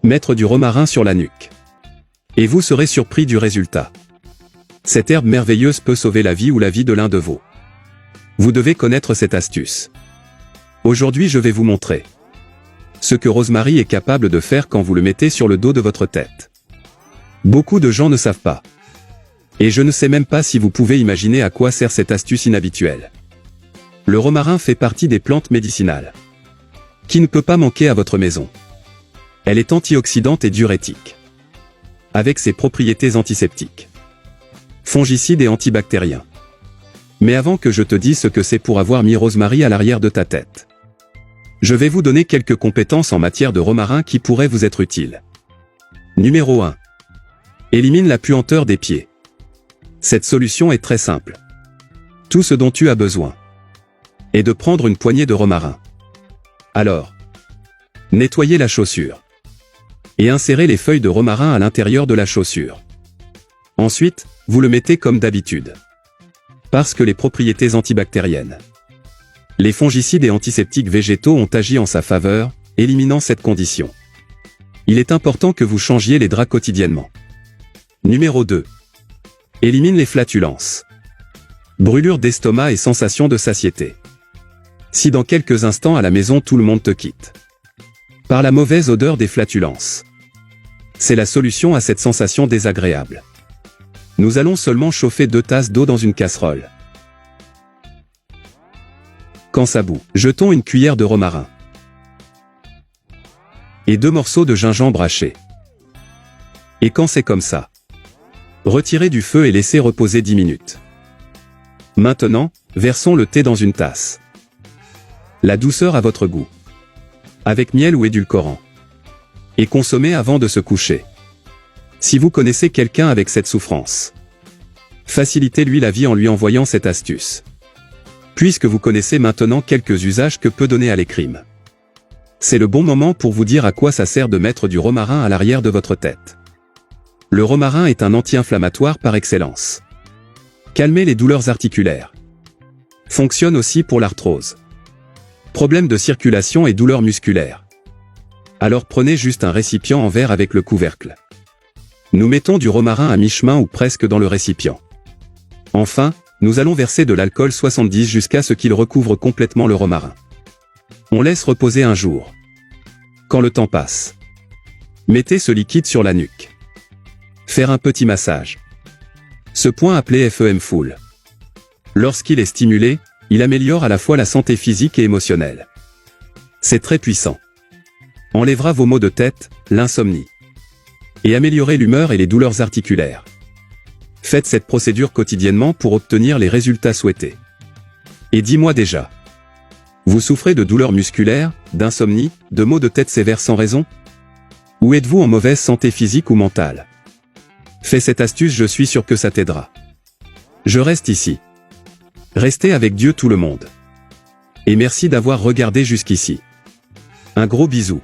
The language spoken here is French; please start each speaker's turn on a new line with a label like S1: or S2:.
S1: Mettre du romarin sur la nuque. Et vous serez surpris du résultat. Cette herbe merveilleuse peut sauver la vie ou la vie de l'un de vous. Vous devez connaître cette astuce. Aujourd'hui je vais vous montrer ce que Rosemary est capable de faire quand vous le mettez sur le dos de votre tête. Beaucoup de gens ne savent pas. Et je ne sais même pas si vous pouvez imaginer à quoi sert cette astuce inhabituelle. Le romarin fait partie des plantes médicinales qui ne peut pas manquer à votre maison. Elle est antioxydante et diurétique, avec ses propriétés antiseptiques, fongicides et antibactériens. Mais avant que je te dise ce que c'est pour avoir mis Rosemary à l'arrière de ta tête, je vais vous donner quelques compétences en matière de romarin qui pourraient vous être utiles. Numéro 1. Élimine la puanteur des pieds. Cette solution est très simple. Tout ce dont tu as besoin est de prendre une poignée de romarin. Alors, nettoyez la chaussure et insérez les feuilles de romarin à l'intérieur de la chaussure. Ensuite, vous le mettez comme d'habitude. Parce que les propriétés antibactériennes, les fongicides et antiseptiques végétaux ont agi en sa faveur, éliminant cette condition. Il est important que vous changiez les draps quotidiennement. Numéro 2. Élimine les flatulences. Brûlure d'estomac et sensation de satiété. Si dans quelques instants à la maison tout le monde te quitte par la mauvaise odeur des flatulences, c'est la solution à cette sensation désagréable. Nous allons seulement chauffer 2 tasses d'eau dans une casserole. Quand ça bout, jetons une cuillère de romarin et 2 morceaux de gingembre haché. Et quand c'est comme ça, retirez du feu et laissez reposer 10 minutes. Maintenant, versons le thé dans une tasse. La douceur à votre goût, avec miel ou édulcorant, et consommez avant de se coucher. Si vous connaissez quelqu'un avec cette souffrance, facilitez-lui la vie en lui envoyant cette astuce. Puisque vous connaissez maintenant quelques usages que peut donner à l'écrime, c'est le bon moment pour vous dire à quoi ça sert de mettre du romarin à l'arrière de votre tête. Le romarin est un anti-inflammatoire par excellence. Calmer les douleurs articulaires. Fonctionne aussi pour l'arthrose. Problèmes de circulation et douleurs musculaires. Alors prenez juste un récipient en verre avec le couvercle. Nous mettons du romarin à mi-chemin ou presque dans le récipient. Enfin, nous allons verser de l'alcool 70 jusqu'à ce qu'il recouvre complètement le romarin. On laisse reposer un jour. Quand le temps passe, mettez ce liquide sur la nuque. Faire un petit massage. Ce point appelé FEM Full. Lorsqu'il est stimulé, il améliore à la fois la santé physique et émotionnelle. C'est très puissant. Enlèvera vos maux de tête, l'insomnie. Et améliorer l'humeur et les douleurs articulaires. Faites cette procédure quotidiennement pour obtenir les résultats souhaités. Et dis-moi déjà, vous souffrez de douleurs musculaires, d'insomnie, de maux de tête sévères sans raison? Ou êtes-vous en mauvaise santé physique ou mentale? Fais cette astuce, je suis sûr que ça t'aidera. Je reste ici. Restez avec Dieu tout le monde. Et merci d'avoir regardé jusqu'ici. Un gros bisou.